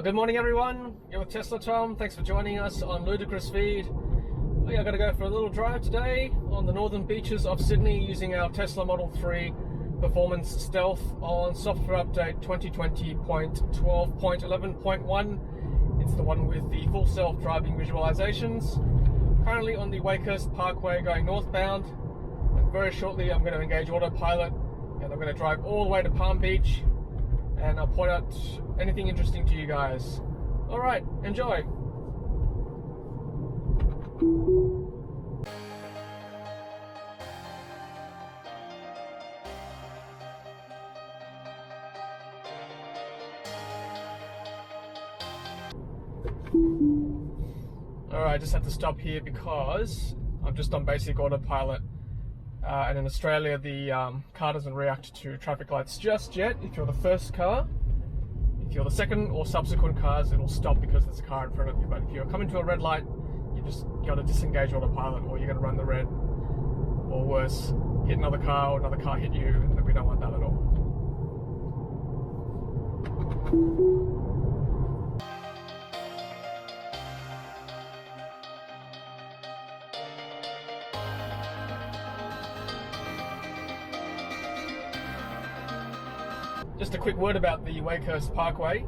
Good morning everyone, you're with Tesla Tom. Thanks for joining us on Ludicrous Feed. We are going to go for a little drive today on the northern beaches of Sydney using our Tesla Model 3 Performance Stealth on software update 2020.12.11.1. It's the one with the full self-driving visualizations. Currently on the Wakehurst Parkway going northbound, and very shortly I'm going to engage Autopilot and I'm going to drive all the way to Palm Beach and I'll point out anything interesting to you guys. Alright, enjoy! Alright, I just had to stop here because I'm just on basic autopilot. And in Australia, the car doesn't react to traffic lights just yet. If you're the first car, if you're the second or subsequent cars, it'll stop because there's a car in front of you. But if you're coming to a red light, you just got to disengage autopilot, or you're going to run the red, or worse, hit another car, or another car hit you, and we don't want that at all. Just a quick word about the Wakehurst Parkway.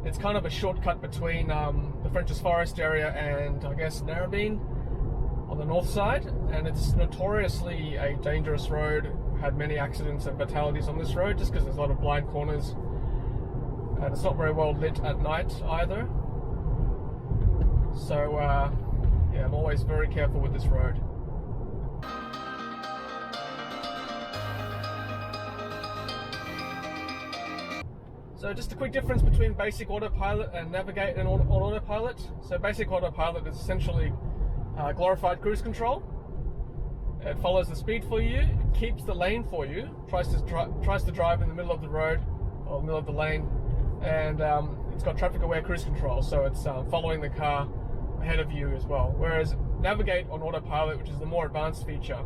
It's kind of a shortcut between the French's Forest area and I guess Narrabeen on the north side, and it's notoriously a dangerous road. Had many accidents and fatalities on this road just because there's a lot of blind corners and it's not very well lit at night either. So yeah, I'm always very careful with this road. So just a quick difference between basic autopilot and navigate and on autopilot. So basic autopilot is essentially glorified cruise control. It follows the speed for you, it keeps the lane for you, tries to drive in the middle of the road or middle of the lane, and it's got traffic aware cruise control, so it's following the car ahead of you as well. Whereas navigate on autopilot, which is the more advanced feature,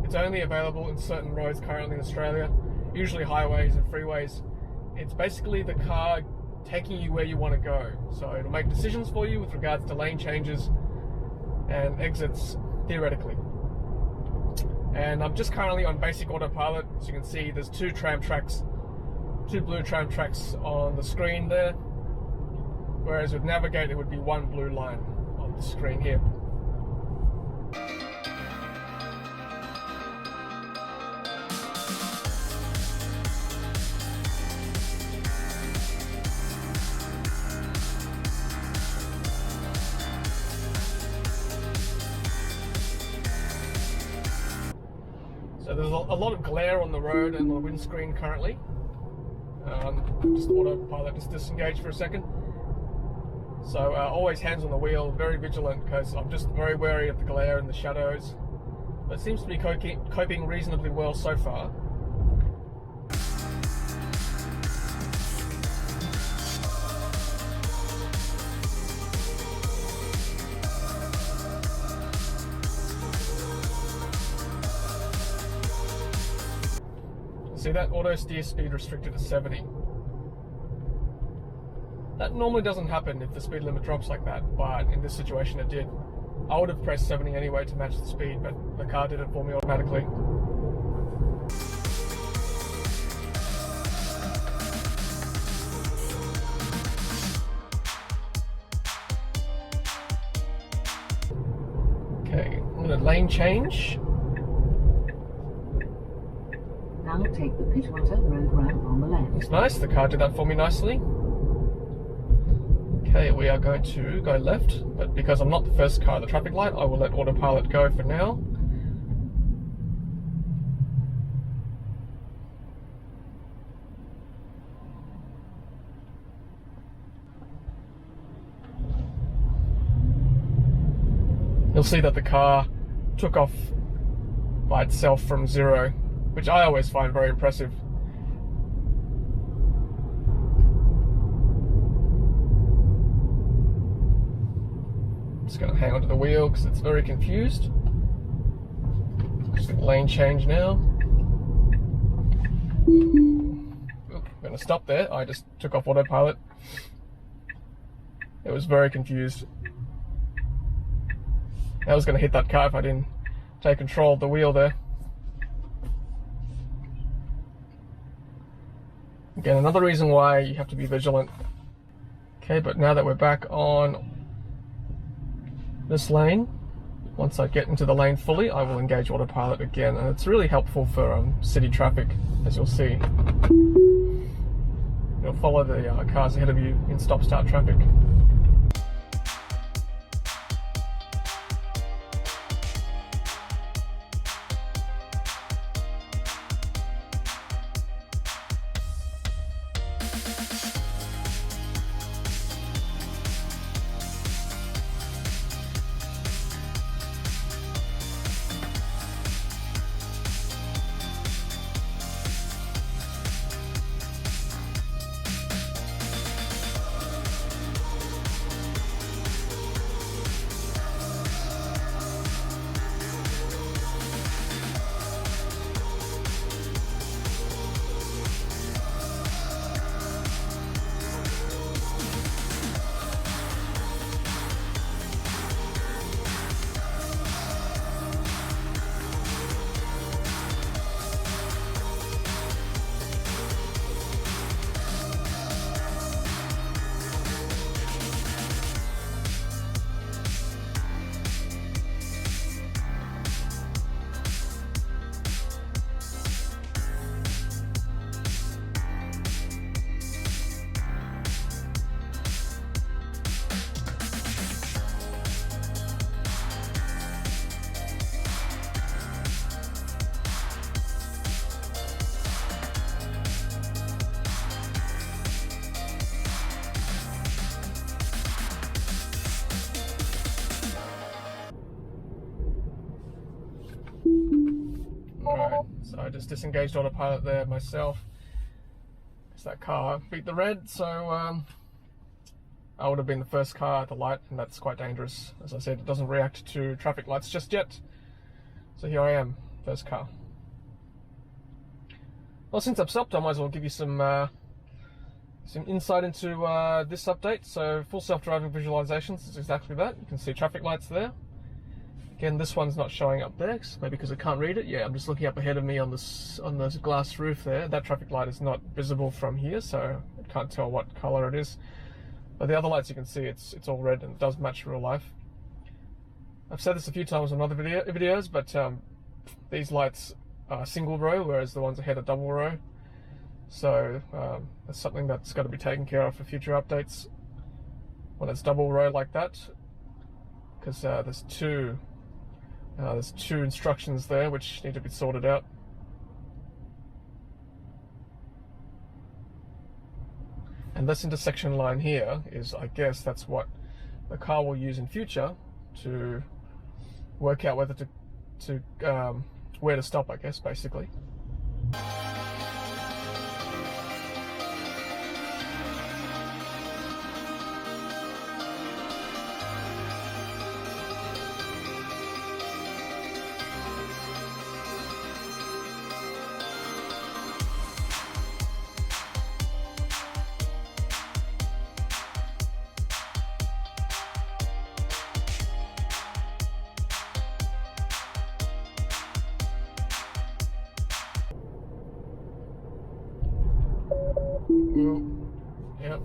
it's only available in certain roads currently in Australia, usually highways and freeways. It's basically the car taking you where you want to go. So it'll make decisions for you with regards to lane changes and exits, theoretically. And I'm just currently on basic autopilot. As you can see, there's two blue tram tracks on the screen there. Whereas with navigate, it would be one blue line on the screen here. So there's a lot of glare on the road and the windscreen currently. Just autopilot, just disengage for a second. So always hands on the wheel, very vigilant because I'm just very wary of the glare and the shadows. But it seems to be coping reasonably well so far. See that auto steer speed restricted to 70. That normally doesn't happen if the speed limit drops like that, but in this situation it did. I would have pressed 70 anyway to match the speed, but the car did it for me automatically. Okay, I'm going to lane change. Now take the Pittwater Road ramp on the left. It's nice, the car did that for me nicely. Okay, we are going to go left, but because I'm not the first car at the traffic light, I will let autopilot go for now. You'll see that the car took off by itself from 0, which I always find very impressive. Just going to hang onto the wheel because it's very confused. Just lane change now. Oop, I'm going to stop there. I just took off autopilot. It was very confused. I was going to hit that car if I didn't take control of the wheel there. Again, another reason why you have to be vigilant. Okay, but now that we're back on this lane, once I get into the lane fully, I will engage autopilot again, and it's really helpful for city traffic, as you'll see. You'll follow the cars ahead of you in stop-start traffic. Alright, so I just disengaged autopilot there myself. Because that car beat the red, so I would have been the first car at the light, and that's quite dangerous. As I said, it doesn't react to traffic lights just yet. So here I am, first car. Well, since I've stopped, I might as well give you some insight into this update. So full self-driving visualizations is exactly that. You can see traffic lights there. Again, this one's not showing up there, maybe because I can't read it. Yeah, I'm just looking up ahead of me on this glass roof there. That traffic light is not visible from here, so I can't tell what color it is. But the other lights you can see, it's all red and it does match real life. I've said this a few times on other videos, but these lights are single row, whereas the ones ahead are double row. So that's something that's got to be taken care of for future updates when it's double row like that, because there's two instructions there which need to be sorted out. And this intersection line here is, I guess, that's what the car will use in future to work out whether to where to stop, I guess, basically. Yep.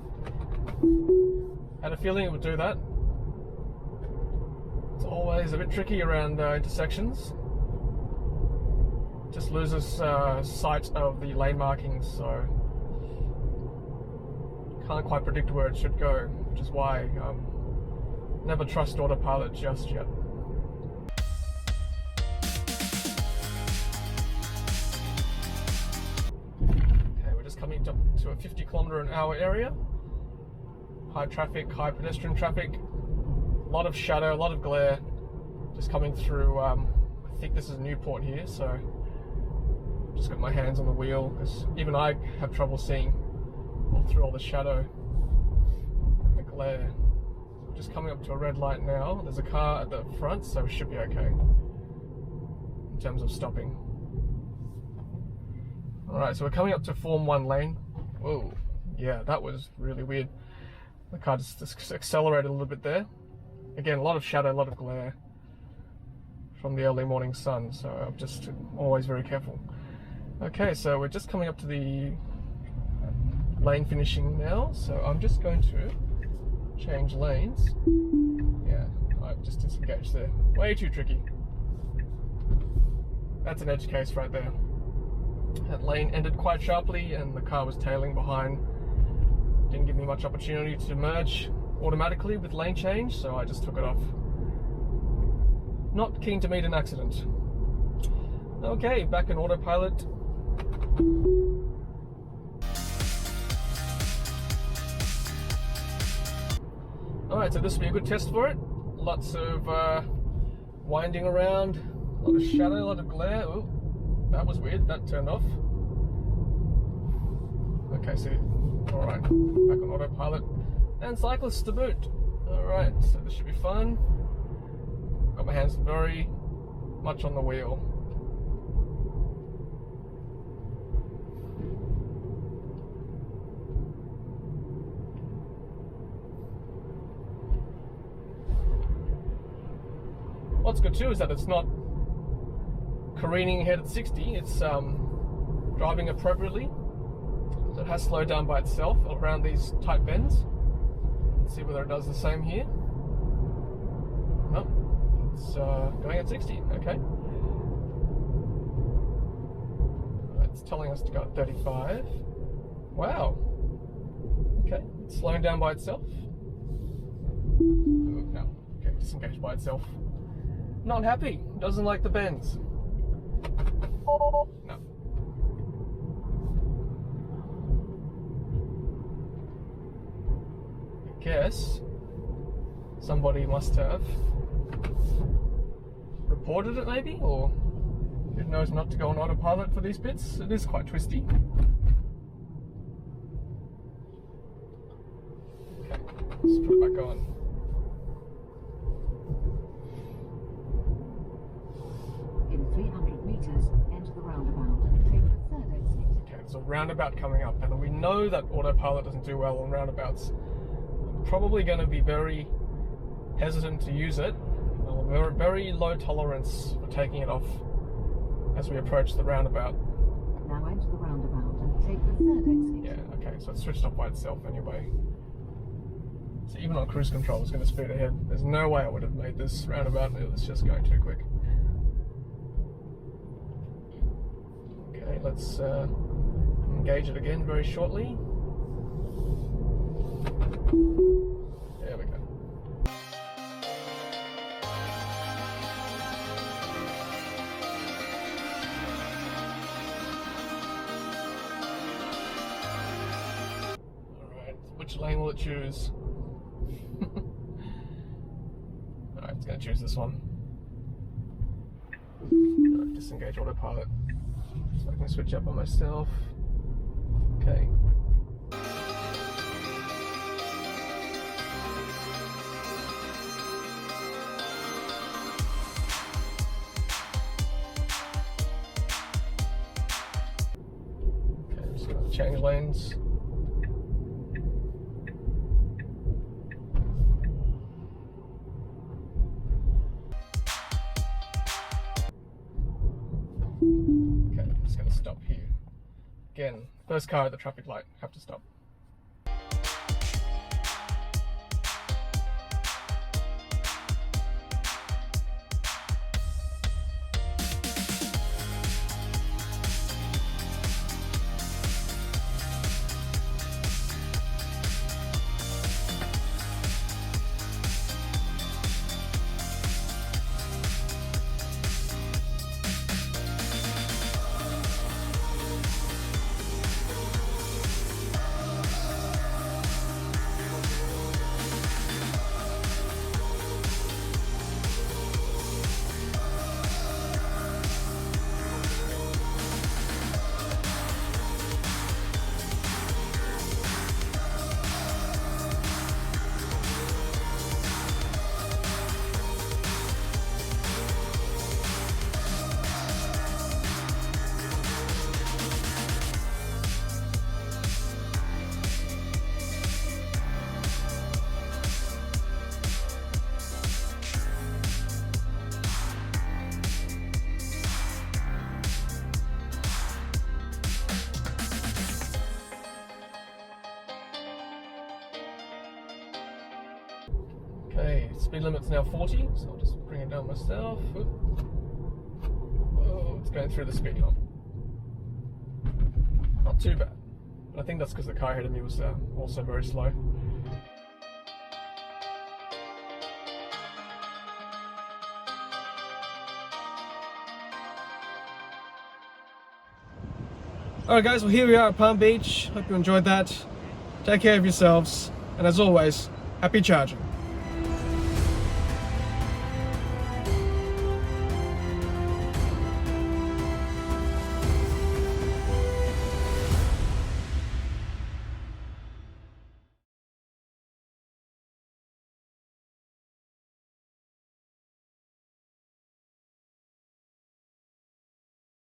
Had a feeling it would do that. It's always a bit tricky around intersections. Just loses sight of the lane markings, so can't quite predict where it should go, which is why never trust autopilot just yet. Coming to a 50km/h area. High traffic, high pedestrian traffic, a lot of shadow, a lot of glare, just coming through. I think this is Newport here, so just got my hands on the wheel because even I have trouble seeing through all the shadow and the glare. Just coming up to a red light now. There's a car at the front, so we should be okay in terms of stopping. Alright, so we're coming up to Form 1 lane. Whoa, yeah, that was really weird. The car just accelerated a little bit there. Again, a lot of shadow, a lot of glare from the early morning sun, so I'm just always very careful. Okay, so we're just coming up to the lane finishing now, so I'm just going to change lanes. Yeah, I've just disengaged there. Way too tricky. That's an edge case right there. That lane ended quite sharply and the car was tailing behind. Didn't give me much opportunity to merge automatically with lane change, so I just took it off. Not keen to meet an accident. Okay, back in autopilot. Alright, so this will be a good test for it. Lots of winding around, a lot of shadow, a lot of glare. Ooh, that was weird, that turned off. Okay, so, alright, back on autopilot. And cyclists to boot. Alright, so this should be fun. Got my hands very much on the wheel. What's good too is that it's not careening ahead at 60, it's driving appropriately. So it has slowed down by itself around these tight bends. Let's see whether it does the same here. Nope, it's going at 60, okay. It's telling us to go at 35. Wow. Okay, it's slowing down by itself. Ooh, no, okay, disengaged by itself. Not happy, doesn't like the bends. No. I guess somebody must have reported it maybe, or it knows not to go on autopilot for these bits. It is quite twisty. Okay, let's put it back on. In 300 meters, enter the roundabout and take the third exit. Okay, there's a roundabout coming up, and we know that autopilot doesn't do well on roundabouts. I'm probably going to be very hesitant to use it. Very, very low tolerance for taking it off as we approach the roundabout. Now enter the roundabout and take the third exit. Yeah, okay, so it's switched off by itself anyway. So even on cruise control, it's going to speed ahead. There's no way I would have made this roundabout. It was just going too quick. Okay, let's engage it again very shortly. There we go. Alright, which lane will it choose? Alright, it's going to choose this one. Alright, disengage autopilot. So I can switch up by myself. Okay. Okay, I'm just going to change lanes. Okay, I'm just going to stop here. Again, first car at the traffic light, have to stop. Okay, speed limit's now 40, so I'll just bring it down myself. Oh, it's going through the speed hump. Not too bad, but I think that's because the car ahead of me was also very slow. Alright guys, well here we are at Palm Beach. Hope you enjoyed that. Take care of yourselves, and as always, happy charging.